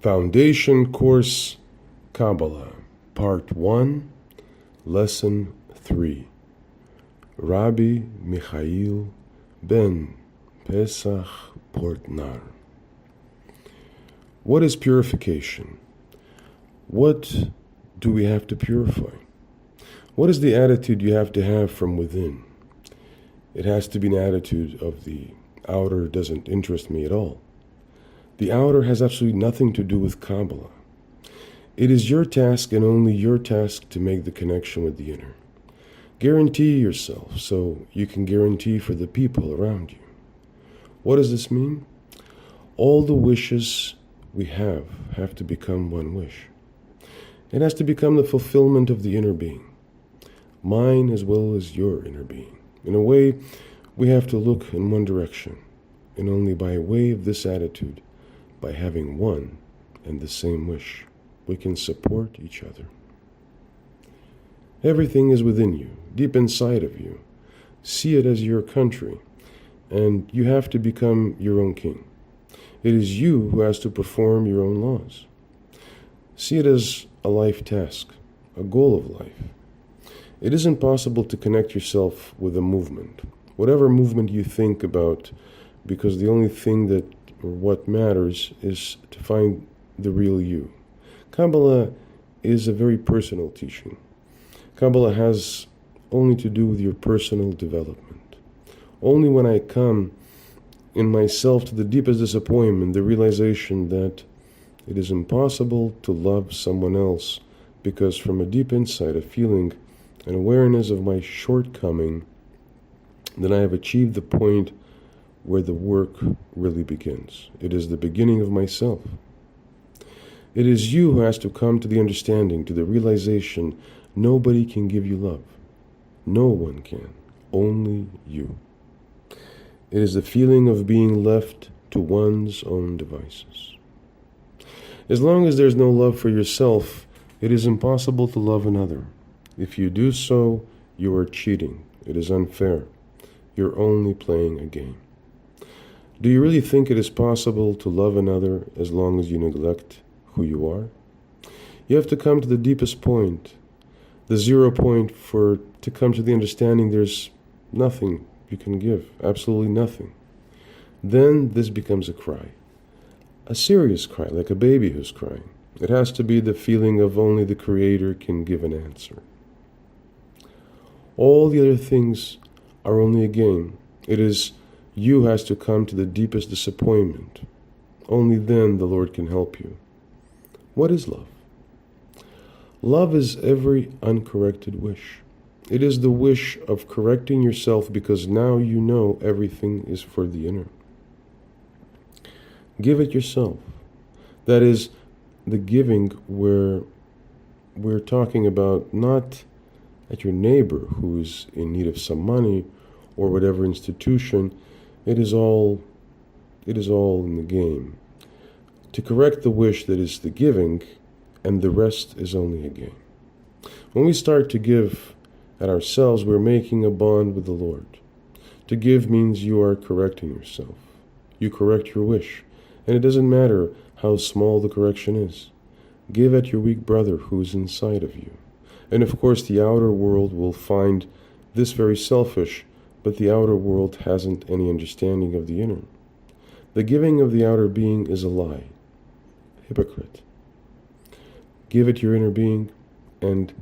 Foundation Course Kabbalah, Part 1, Lesson 3. Rabbi Michael-ben-Pesach, Portnaar. What is purification? What do we have to purify? What is the attitude you have to have from within? It has to be an attitude of the outer doesn't interest me at all. The outer has absolutely nothing to do with Kabbalah. It is your task and only your task to make the connection with the inner. Guarantee yourself so you can guarantee for the people around you. What does this mean? All the wishes we have to become one wish. It has to become the fulfillment of the inner being, mine as well as your inner being. In a way, we have to look in one direction, and only by way of this attitude, by having one and the same wish, we can support each other. Everything is within you, deep inside of you. See it as your country, and you have to become your own king. It is you who has to perform your own laws. See it as a life task, a goal of life. It isn't possible to connect yourself with a movement, whatever movement you think about, because the only thing that or what matters is to find the real you. Kabbalah is a very personal teaching. Kabbalah has only to do with your personal development. Only when I come in myself to the deepest disappointment, the realization that it is impossible to love someone else, because from a deep inside, a feeling, an awareness of my shortcoming, then I have achieved the point where the work really begins. It is the beginning of myself. It is you who has to come to the understanding, to the realization, nobody can give you love. No one can. Only you. It is the feeling of being left to one's own devices. As long as there's no love for yourself, it is impossible to love another. If you do so, you are cheating. It is unfair. You're only playing a game. Do you really think it is possible to love another as long as you neglect who you are? You have to come to the deepest point, the 0 point, to come to the understanding there's nothing you can give, absolutely nothing. Then this becomes a cry, a serious cry, like a baby who's crying. It has to be the feeling of only the Creator can give an answer. All the other things are only a game. It is you who has to come to the deepest disappointment. Only then the Lord can help you. What is love? Love is every uncorrected wish. It is the wish of correcting yourself because now you know everything is for the inner. Give it yourself. That is the giving where we're talking about not at your neighbor who is in need of some money or whatever institution. It is all in the game. To correct the wish that is the giving, and the rest is only a game. When we start to give at ourselves, we're making a bond with the Lord. To give means you are correcting yourself. You correct your wish, and it doesn't matter how small the correction is. Give at your weak brother who is inside of you. And of course the outer world will find this very selfish, but the outer world hasn't any understanding of the inner. The giving of the outer being is a lie. Hypocrite. Give it your inner being, and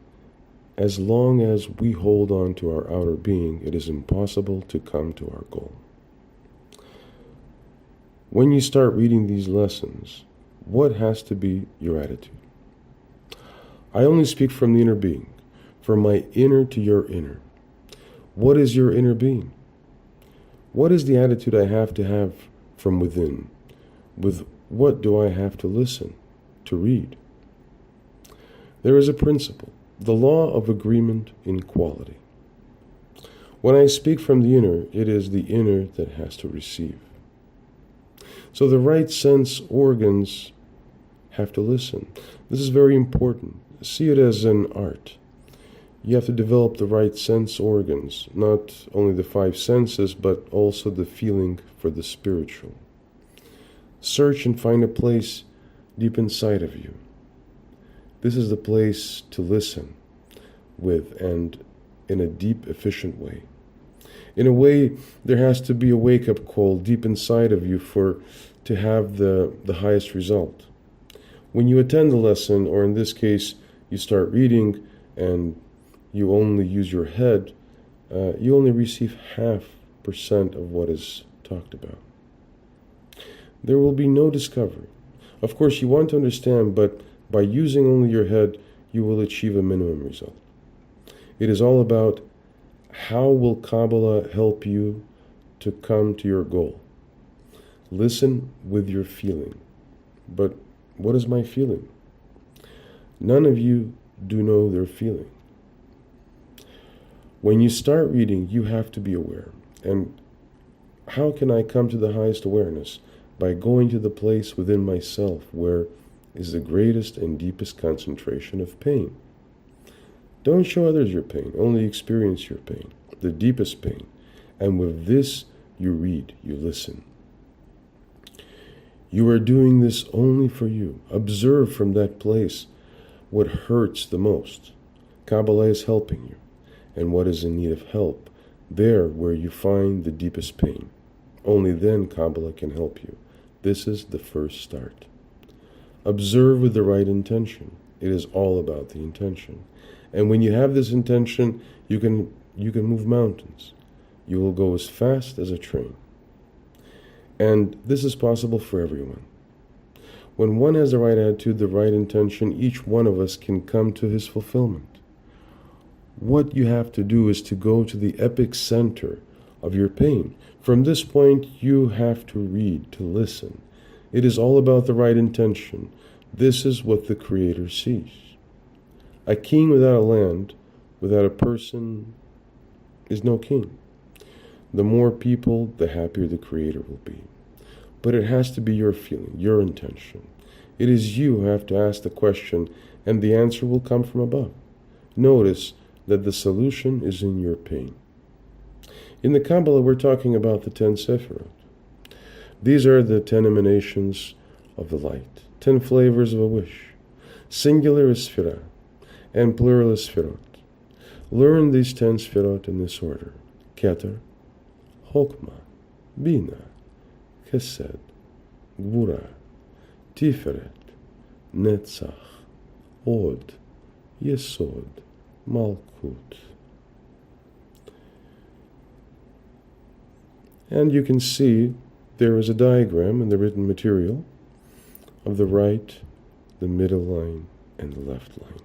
as long as we hold on to our outer being, it is impossible to come to our goal. When you start reading these lessons, what has to be your attitude? I only speak from the inner being, from my inner to your inner. What is your inner being? What is the attitude I have to have from within? With what do I have to listen, to read? There is a principle, the law of agreement in quality. When I speak from the inner, it is the inner that has to receive. So the right sense organs have to listen. This is very important. See it as an art. You have to develop the right sense organs, not only the 5 senses, but also the feeling for the spiritual. Search and find a place deep inside of you. This is the place to listen with, and in a deep, efficient way. In a way, there has to be a wake-up call deep inside of you to have the highest result. When you attend the lesson, or in this case, you start reading and you only use your head, you only receive 0.5% of what is talked about. There will be no discovery. Of course, you want to understand, but by using only your head, you will achieve a minimum result. It is all about how will Kabbalah help you to come to your goal. Listen with your feeling. But what is my feeling? None of you do know their feeling. When you start reading, you have to be aware. And how can I come to the highest awareness? By going to the place within myself where is the greatest and deepest concentration of pain. Don't show others your pain, only experience your pain, the deepest pain. And with this, you read, you listen. You are doing this only for you. Observe from that place what hurts the most. Kabbalah is helping you. And what is in need of help, there where you find the deepest pain. Only then Kabbalah can help you. This is the first start. Observe with the right intention. It is all about the intention. And when you have this intention, you can move mountains. You will go as fast as a train. And this is possible for everyone. When one has the right attitude, the right intention, each one of us can come to his fulfillment. What you have to do is to go to the epic center of your pain. From this point, you have to read, to listen. It is all about the right intention. This is what the Creator sees. A king without a land, without a person, is no king. The more people, the happier the Creator will be. But it has to be your feeling, your intention. It is you who have to ask the question, and the answer will come from above. Notice that the solution is in your pain. In the Kabbalah, we're talking about the 10 Sephirot. These are the 10 emanations of the light, 10 flavors of a wish. Singular is Sphira, and plural is Sphirot. Learn these 10 Sphirot in this order: Keter, Chokmah, Bina, Chesed, Gvura, Tiferet, Netzach, Od, Yesod, Malkut. And you can see there is a diagram in the written material of the right, the middle line, and the left line.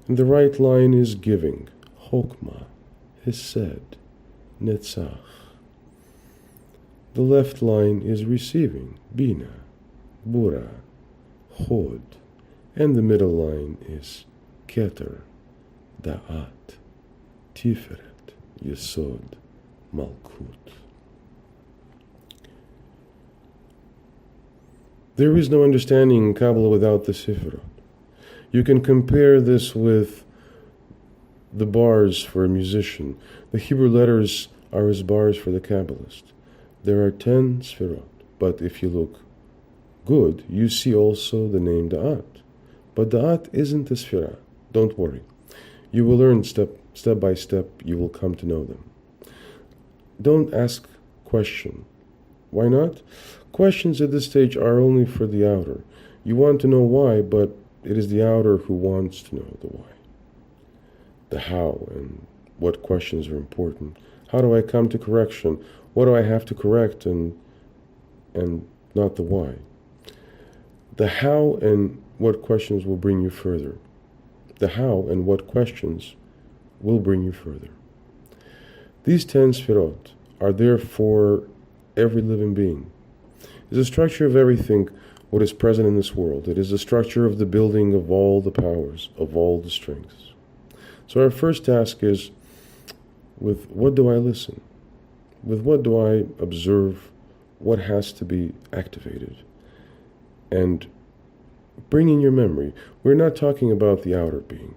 And the right line is giving, Chokmah, Hesed, Netzach. The left line is receiving, Bina, Bura, Chod. And the middle line is Keter, Da'at, Tiferet, Yesod, Malkut. There is no understanding in Kabbalah without the Sifrot. You can compare this with the bars for a musician. The Hebrew letters are as bars for the Kabbalist. There are 10 Sfirot, but if you look good, you see also the name Da'at. But Da'at isn't a Sfirah. Don't worry. You will learn step by step. You will come to know them. Don't ask question. Why not? Questions at this stage are only for the outer. You want to know why, but it is the outer who wants to know the why. The how and what questions are important. How do I come to correction? What do I have to correct and not the why? The how and what questions will bring you further. The how and what questions will bring you further. These 10 Sfirot are there for every living being. It is the structure of everything what is present in this world. It is the structure of the building of all the powers, of all the strengths. So our first task is, with what do I listen? With what do I observe? What has to be activated? And bring in your memory. We're not talking about the outer being,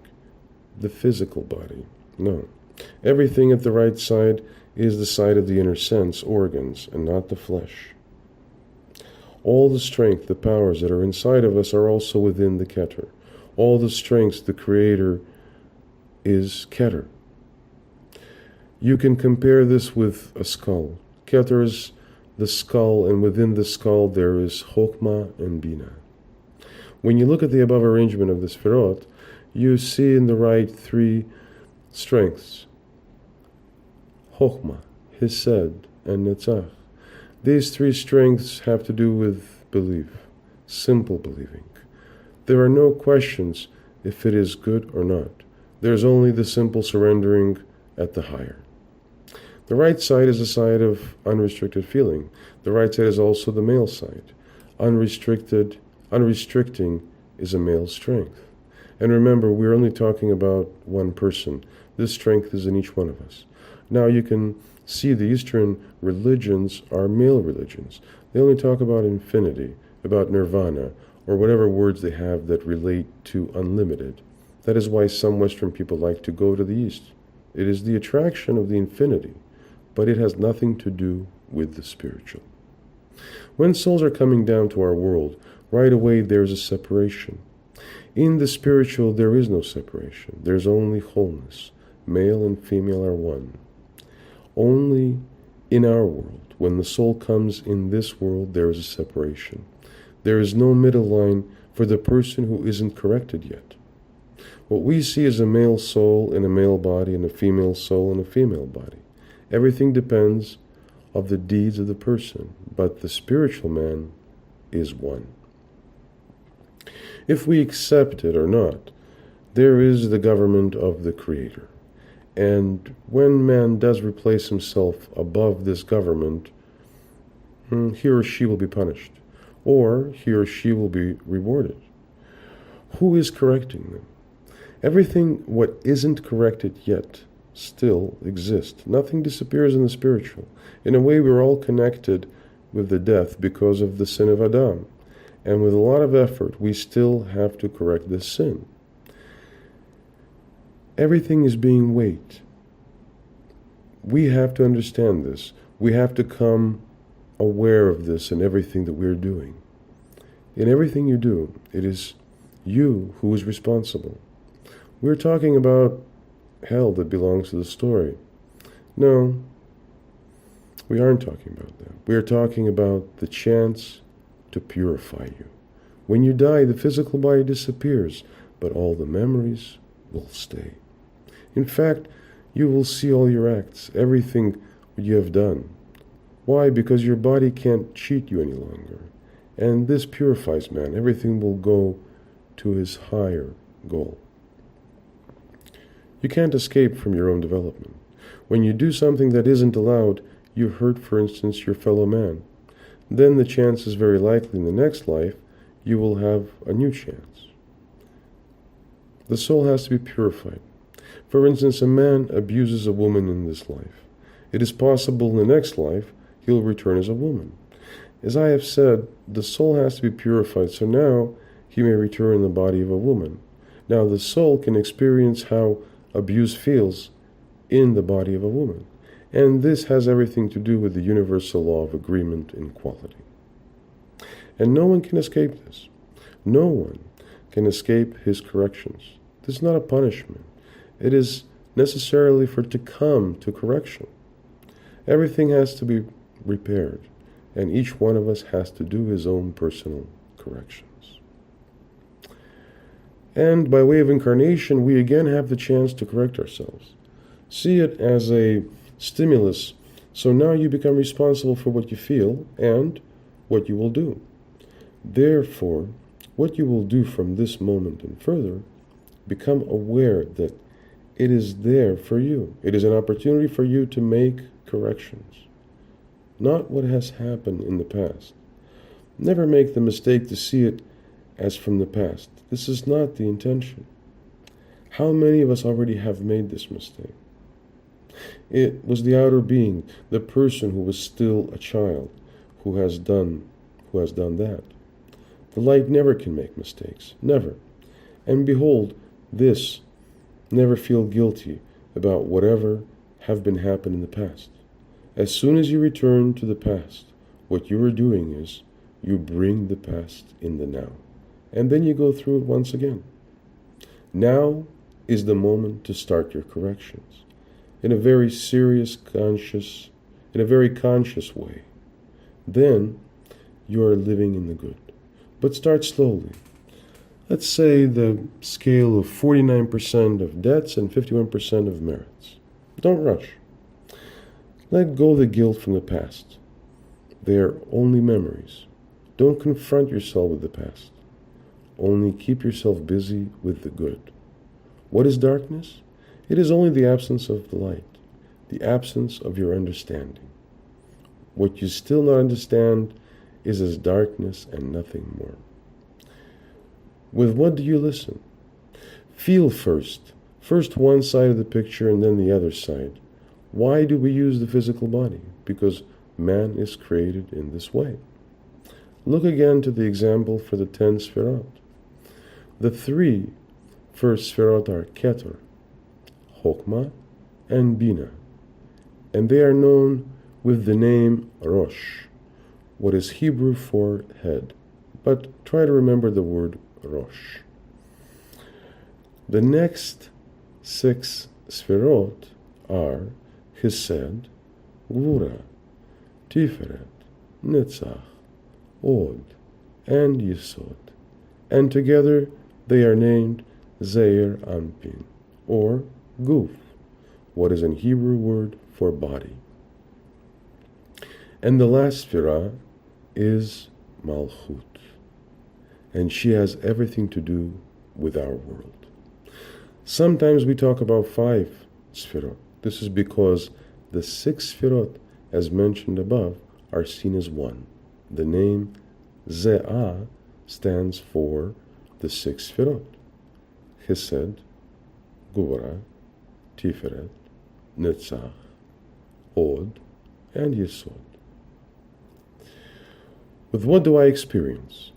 the physical body. No. Everything at the right side is the side of the inner sense organs and not the flesh. All the strength, the powers that are inside of us are also within the Keter. All the strengths, the Creator is Keter. You can compare this with a skull. Keter is the skull, and within the skull there is Chokmah and Bina. When you look at the above arrangement of the Sefirot, you see in the right three strengths: Chokmah, Hesed, and Netzach. These three strengths have to do with belief, simple believing. There are no questions if it is good or not. There's only the simple surrendering at the higher. The right side is the side of unrestricted feeling. The right side is also the male side. Unrestricting is a male strength. And remember, we're only talking about one person. This strength is in each one of us. Now you can see the Eastern religions are male religions. They only talk about infinity, about nirvana, or whatever words they have that relate to unlimited. That is why some Western people like to go to the East. It is the attraction of the infinity, but it has nothing to do with the spiritual. When souls are coming down to our world, right away there's a separation. In the spiritual there is no separation. There's only wholeness. Male and female are one. Only in our world, when the soul comes in this world, there is a separation. There is no middle line for the person who isn't corrected yet. What we see is a male soul in a male body and a female soul in a female body. Everything depends on the deeds of the person, but the spiritual man is one. If we accept it or not, there is the government of the Creator. And when man does replace himself above this government, he or she will be punished, or he or she will be rewarded. Who is correcting them? Everything what isn't corrected yet still exists. Nothing disappears in the spiritual. In a way, we're all connected with the death because of the sin of Adam. And with a lot of effort, we still have to correct this sin. Everything is being weighed. We have to understand this. We have to come aware of this in everything that we're doing. In everything you do, it is you who is responsible. We're talking about hell that belongs to the story. No, we aren't talking about that. We are talking about the chance to purify you. When you die, the physical body disappears, but all the memories will stay. In fact, you will see all your acts, everything you have done. Why? Because your body can't cheat you any longer. And this purifies man. Everything will go to his higher goal. You can't escape from your own development. When you do something that isn't allowed, you hurt, for instance, your fellow man. Then the chance is very likely in the next life you will have a new chance. The soul has to be purified. For instance, a man abuses a woman in this life. It is possible in the next life he'll return as a woman. As I have said, the soul has to be purified, so now he may return in the body of a woman. Now the soul can experience how abuse feels in the body of a woman. And this has everything to do with the universal law of agreement and equality. And no one can escape this. No one can escape his corrections. This is not a punishment. It is necessarily for it to come to correction. Everything has to be repaired, and each one of us has to do his own personal corrections. And by way of incarnation, we again have the chance to correct ourselves. See it as a stimulus. So now you become responsible for what you feel and what you will do. Therefore, what you will do from this moment and further, become aware that it is there for you. It is an opportunity for you to make corrections, not what has happened in the past. Never make the mistake to see it as from the past. This is not the intention. How many of us already have made this mistake? It was the outer being, the person who was still a child, who has done that. The light never can make mistakes, never. And behold, this, never feel guilty about whatever have been happened in the past. As soon as you return to the past, what you are doing is, You bring the past in the now. And then you go through it once again. Now is the moment to start your corrections in a very conscious way. Then you are living in the good. But start slowly. Let's say the scale of 49% of debts and 51% of merits. Don't rush. Let go the guilt from the past. They are only memories. Don't confront yourself with the past. Only keep yourself busy with the good. What is darkness? It is only the absence of the light, the absence of your understanding. What you still not understand is as darkness and nothing more. With what do you listen? Feel first. First one side of the picture and then the other side. Why do we use the physical body? Because man is created in this way. Look again to the example for the 10 Sfirot. The 3 first Sfirot are Keter, Chokmah, and Bina, and they are known with the name Rosh, what is Hebrew for head, but try to remember the word Rosh. The next 6 Sfirot are Chesed, Gvura, Tiferet, Netzach, Od, and Yesod, and together they are named Zeir Anpin, or Guf, what is an Hebrew word for body. And the last Sphira is Malchut, and she has everything to do with our world. Sometimes we talk about 5 Sfirot. This is because the 6 Sfirot, as mentioned above, are seen as one. The name Ze'ah stands for the 6 Sfirot: Chesed, Gvura, Tiferet, Netzach, Od, and Yesod. With what do I experience?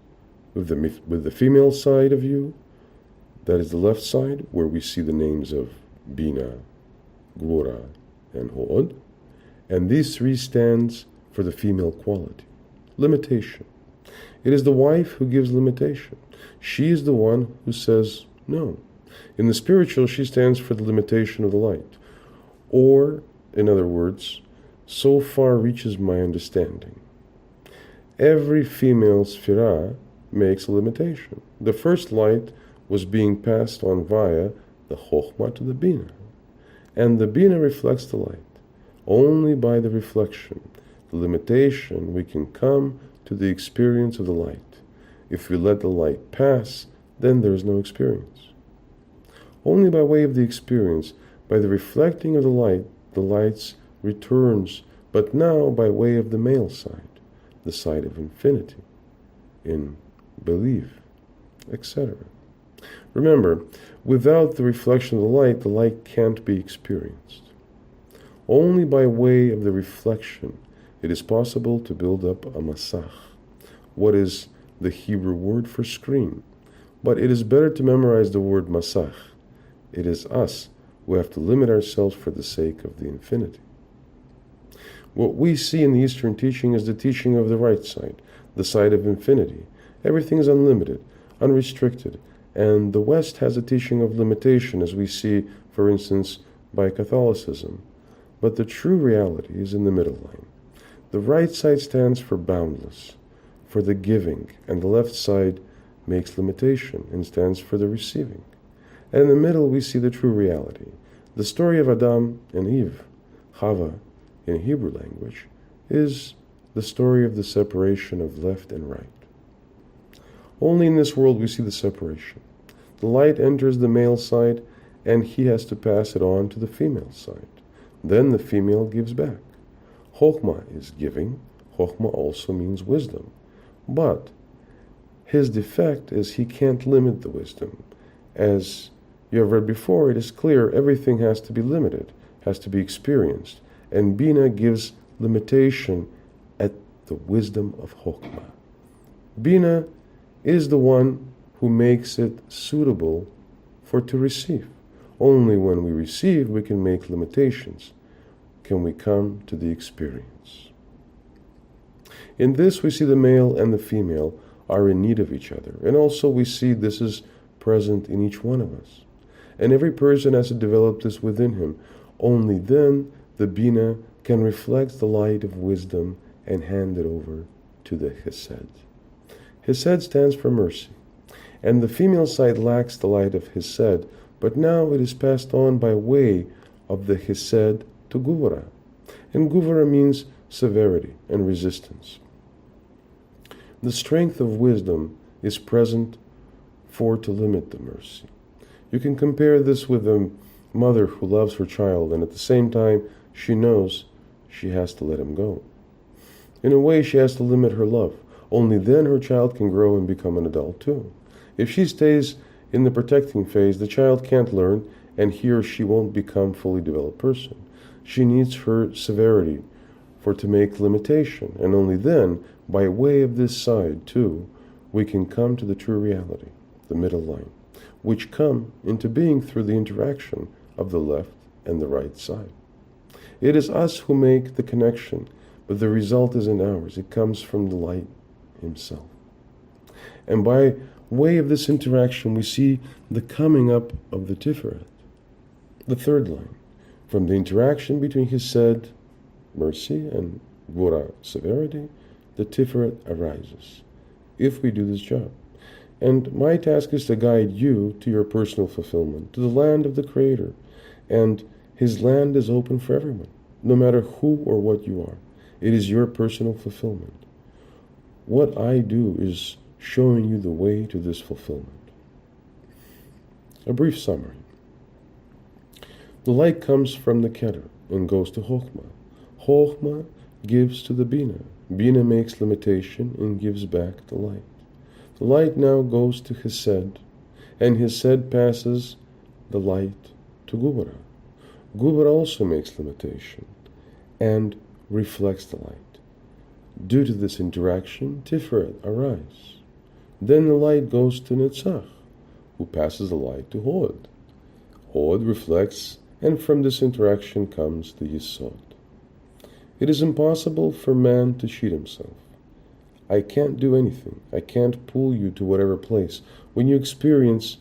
With the female side of you, that is the left side, where we see the names of Bina, Gvura, and Od, and these 3 stands for the female quality, limitation. It is the wife who gives limitation. She is the one who says no. In the spiritual, she stands for the limitation of the light. Or, in other words, so far reaches my understanding. Every female sphira makes a limitation. The first light was being passed on via the Chokhmah to the Bina. And the Bina reflects the light. Only by the reflection, the limitation, we can come to the experience of the light. If we let the light pass, then there is no experience. Only by way of the experience, by the reflecting of the lights returns, but now by way of the male side, the side of infinity, in belief, etc. Remember, without the reflection of the light can't be experienced. Only by way of the reflection it is possible to build up a masach, what is the Hebrew word for screen. But it is better to memorize the word masach. It is us who have to limit ourselves for the sake of the infinity. What we see in the Eastern teaching is the teaching of the right side, the side of infinity. Everything is unlimited, unrestricted, and the West has a teaching of limitation, as we see, for instance, by Catholicism. But the true reality is in the middle line. The right side stands for boundless, for the giving, and the left side makes limitation and stands for the receiving. And in the middle we see the true reality. The story of Adam and Eve, Chava in Hebrew language, is the story of the separation of left and right. Only in this world we see the separation. The light enters the male side and he has to pass it on to the female side. Then the female gives back. Chokhmah is giving. Chokhmah also means wisdom. But his defect is he can't limit the wisdom. As you have read before, it is clear everything has to be limited, has to be experienced. And Bina gives limitation at the wisdom of Chokhmah. Bina is the one who makes it suitable for to receive. Only when we receive we can make limitations. Can we come to the experience? In this we see the male and the female are in need of each other. And also we see this is present in each one of us. And every person has to develop this within him. Only then the Bina can reflect the light of wisdom and hand it over to the Chesed. Chesed stands for mercy. And the female side lacks the light of Chesed, but now it is passed on by way of the Chesed to Guvara. And Guvara means severity and resistance. The strength of wisdom is present to limit the mercy. You can compare this with a mother who loves her child, and at the same time she knows she has to let him go. In a way, she has to limit her love. Only then her child can grow and become an adult too. If she stays in the protecting phase, the child can't learn, and he or she won't become a fully developed person. She needs her severity to make limitation, and only then, by way of this side too, we can come to the true reality, the middle line, which come into being through the interaction of the left and the right side. It is us who make the connection, but the result isn't ours. It comes from the light himself. And by way of this interaction, we see the coming up of the Tiferet, the third line. From the interaction between Chesed, mercy, and Gvura, severity, the Tiferet arises, if we do this job. And my task is to guide you to your personal fulfillment, to the land of the Creator. And His land is open for everyone, no matter who or what you are. It is your personal fulfillment. What I do is showing you the way to this fulfillment. A brief summary. The light comes from the Keter and goes to Chokhmah. Chokhmah gives to the Bina. Bina makes limitation and gives back the light. The light now goes to Chesed, and Chesed passes the light to Gubara. Gubara also makes limitation and reflects the light. Due to this interaction, Tiferet arises. Then the light goes to Netzach, who passes the light to Hod. Hod reflects, and from this interaction comes the Yesod. It is impossible for man to cheat himself. I can't do anything. I can't pull you to whatever place. What you experience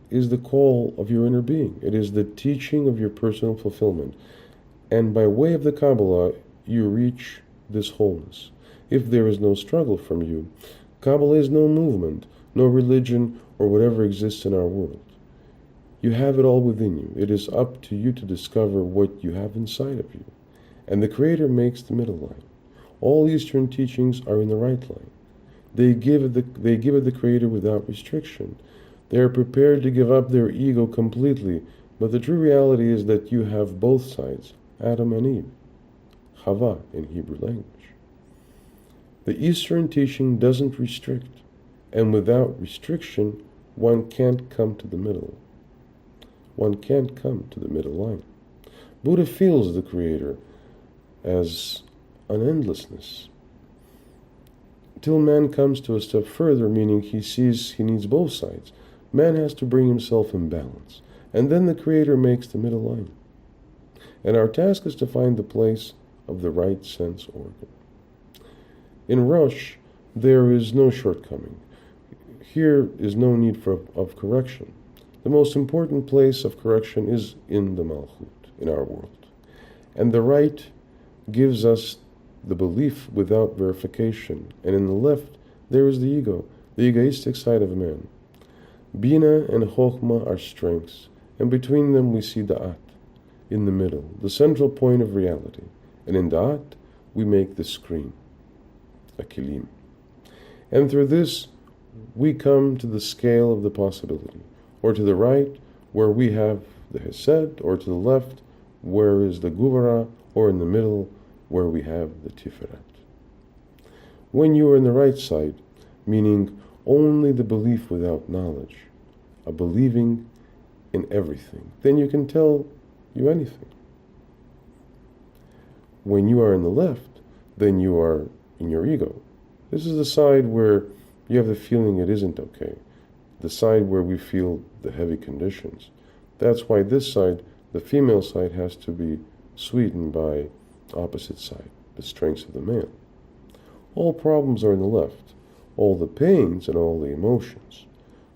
is the call of your inner being. It is the teaching of your personal fulfillment. And by way of the Kabbalah, you reach this wholeness. If there is no struggle from you, Kabbalah is no movement, no religion, or whatever exists in our world. You have it all within you. It is up to you to discover what you have inside of you. And the Creator makes the middle line. All Eastern teachings are in the right line. They give it the Creator without restriction. They are prepared to give up their ego completely, but the true reality is that you have both sides, Adam and Eve, Chava in Hebrew language. The Eastern teaching doesn't restrict, and without restriction, one can't come to the middle. One can't come to the middle line. Buddha feels the Creator as an endlessness. Till man comes to a step further, meaning he sees he needs both sides, man has to bring himself in balance. And then the Creator makes the middle line. And our task is to find the place of the right sense organ. In Rosh, there is no shortcoming. Here is no need of correction. The most important place of correction is in the Malchut, in our world. And the right gives us the belief without verification. And in the left, there is the ego, the egoistic side of man. Bina and Chokhmah are strengths, and between them we see Da'at, in the middle, the central point of reality. And in Da'at, we make the screen, a kilim. And through this, we come to the scale of the possibility, or to the right, where we have the Chesed, or to the left, where is the Guvara, or in the middle, where we have the Tiferet. When you are in the right side, meaning only the belief without knowledge, a believing in everything, then you can tell you anything. When you are in the left, then you are in your ego. This is the side where you have the feeling it isn't okay, the side where we feel the heavy conditions. That's why this side, the female side, has to be sweetened by opposite side, the strengths of the male. All problems are in the left, all the pains and all the emotions,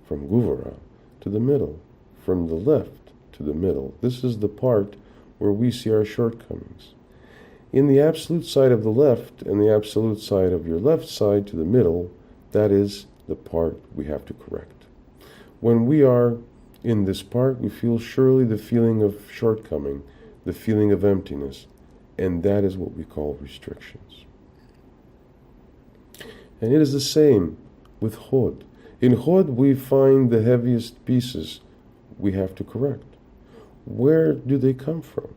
from Guvara to the middle, from the left to the middle. This is the part where we see our shortcomings. In the absolute side of the left and the absolute side of your left side to the middle, that is the part we have to correct. When we are in this part, we feel surely the feeling of shortcoming, the feeling of emptiness, and that is what we call restrictions. And it is the same with Hod. In Hod, we find the heaviest pieces we have to correct. Where do they come from?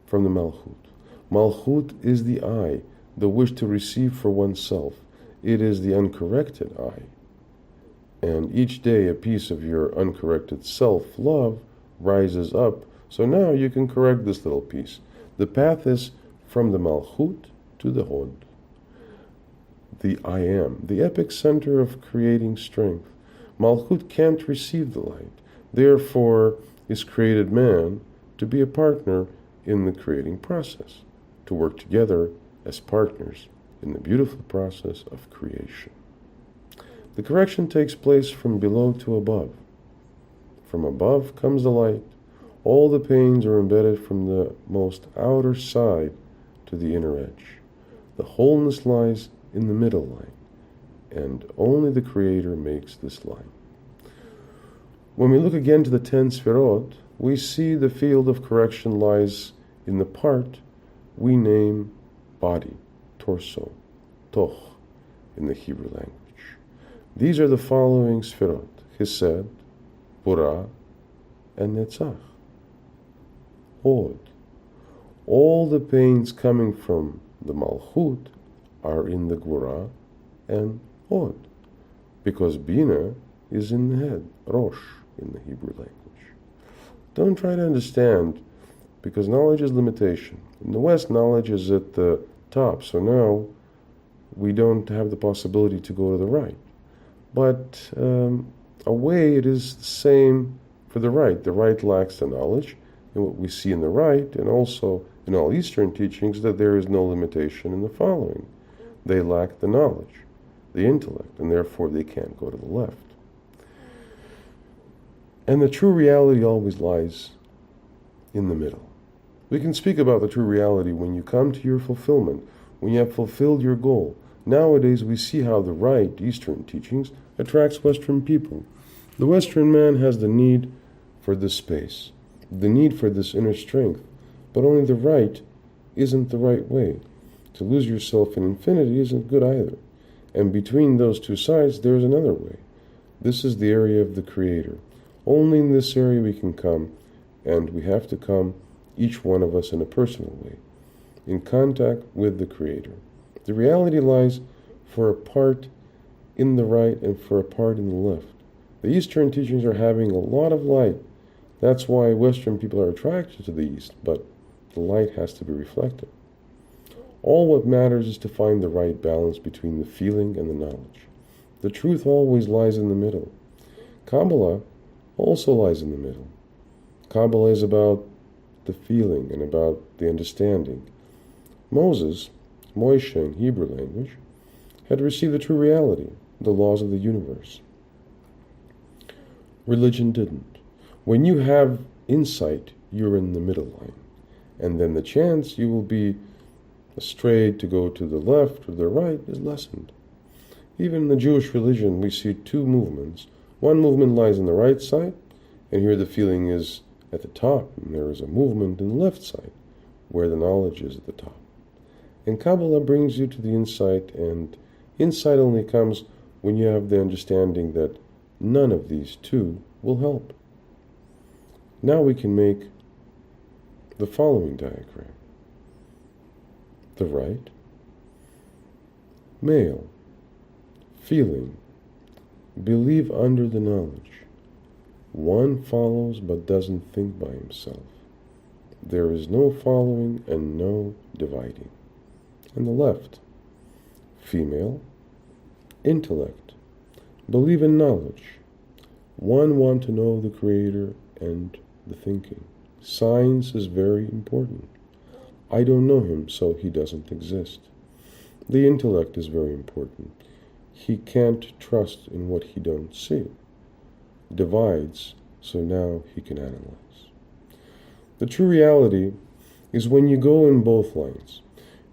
From the Malchut. Malchut is the I, the wish to receive for oneself. It is the uncorrected I. And each day a piece of your uncorrected self-love rises up. So now you can correct this little piece. The path is from the Malchut to the Hod. The I am, the epic center of creating strength. Malchut can't receive the light. Therefore is created man to be a partner in the creating process, to work together as partners in the beautiful process of creation. The correction takes place from below to above. From above comes the light. All the pains are embedded from the most outer side to the inner edge. The wholeness lies in the middle line, and only the Creator makes this line. When we look again to the 10 Sfirot, we see the field of correction lies in the part we name body, torso, toch, in the Hebrew language. These are the following Sfirot: Chesed, Burah, and Netzach. Hod. All the pains coming from the Malchut are in the Gvura and Hod, because Bina is in the head, Rosh, in the Hebrew language. Don't try to understand, because knowledge is limitation. In the West, knowledge is at the top, so now we don't have the possibility to go to the right. But a way it is the same for the right. The right lacks the knowledge, and what we see in the right, and also in all Eastern teachings, that there is no limitation in the following. They lack the knowledge, the intellect, and therefore they can't go to the left. And the true reality always lies in the middle. We can speak about the true reality when you come to your fulfillment, when you have fulfilled your goal. Nowadays we see how the right, Eastern teachings, attracts Western people. The Western man has the need for this space, the need for this inner strength, but only the right isn't the right way. To lose yourself in infinity isn't good either. And between those two sides, there's another way. This is the area of the Creator. Only in this area we can come, and we have to come, each one of us, in a personal way, in contact with the Creator. The reality lies for a part in the right and for a part in the left. The Eastern teachings are having a lot of light. That's why Western people are attracted to the East, but the light has to be reflected. All what matters is to find the right balance between the feeling and the knowledge. The truth always lies in the middle. Kabbalah also lies in the middle. Kabbalah is about the feeling and about the understanding. Moses, Moshe in Hebrew language, had received the true reality, the laws of the universe. Religion didn't. When you have insight, you're in the middle line. And then the chance you will be astray to go to the left or the right is lessened. Even in the Jewish religion, we see two movements. One movement lies on the right side, and here the feeling is at the top, and there is a movement in the left side, where the knowledge is at the top. And Kabbalah brings you to the insight, and insight only comes when you have the understanding that none of these two will help. Now we can make the following diagram. The right, male, feeling, believe under the knowledge. One follows but doesn't think by himself. There is no following and no dividing. And the left, female, intellect, believe in knowledge. One want to know the Creator and the thinking. Science is very important. I don't know him, so he doesn't exist. The intellect is very important. He can't trust in what he don't see. Divides, so now he can analyze. The true reality is when you go in both lines.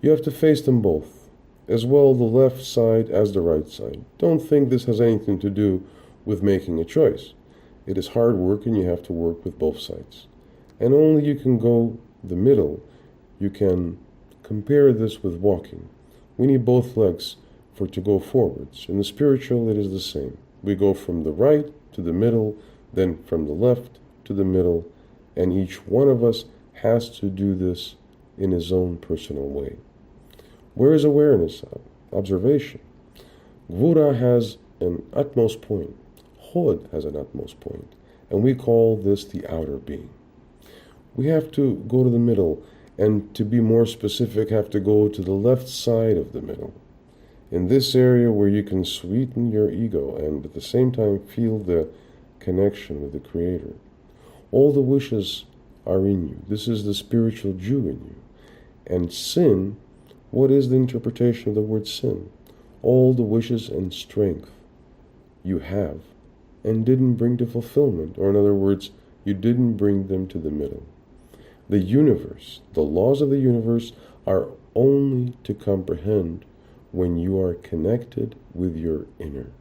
You have to face them both, as well the left side as the right side. Don't think this has anything to do with making a choice. It is hard work and you have to work with both sides. And only you can go the middle. You can compare this with walking. We need both legs to go forwards. In the spiritual, it is the same. We go from the right to the middle, then from the left to the middle, and each one of us has to do this in his own personal way. Where is awareness? Observation. Gvura has an utmost point. Hod has an utmost point, and we call this the outer being. We have to go to the middle, and to be more specific, have to go to the left side of the middle. In this area where you can sweeten your ego and at the same time feel the connection with the Creator. All the wishes are in you. This is the spiritual Jew in you. And sin, what is the interpretation of the word sin? All the wishes and strength you have and didn't bring to fulfillment, or in other words, you didn't bring them to the middle. The universe, the laws of the universe are only to comprehend when you are connected with your inner.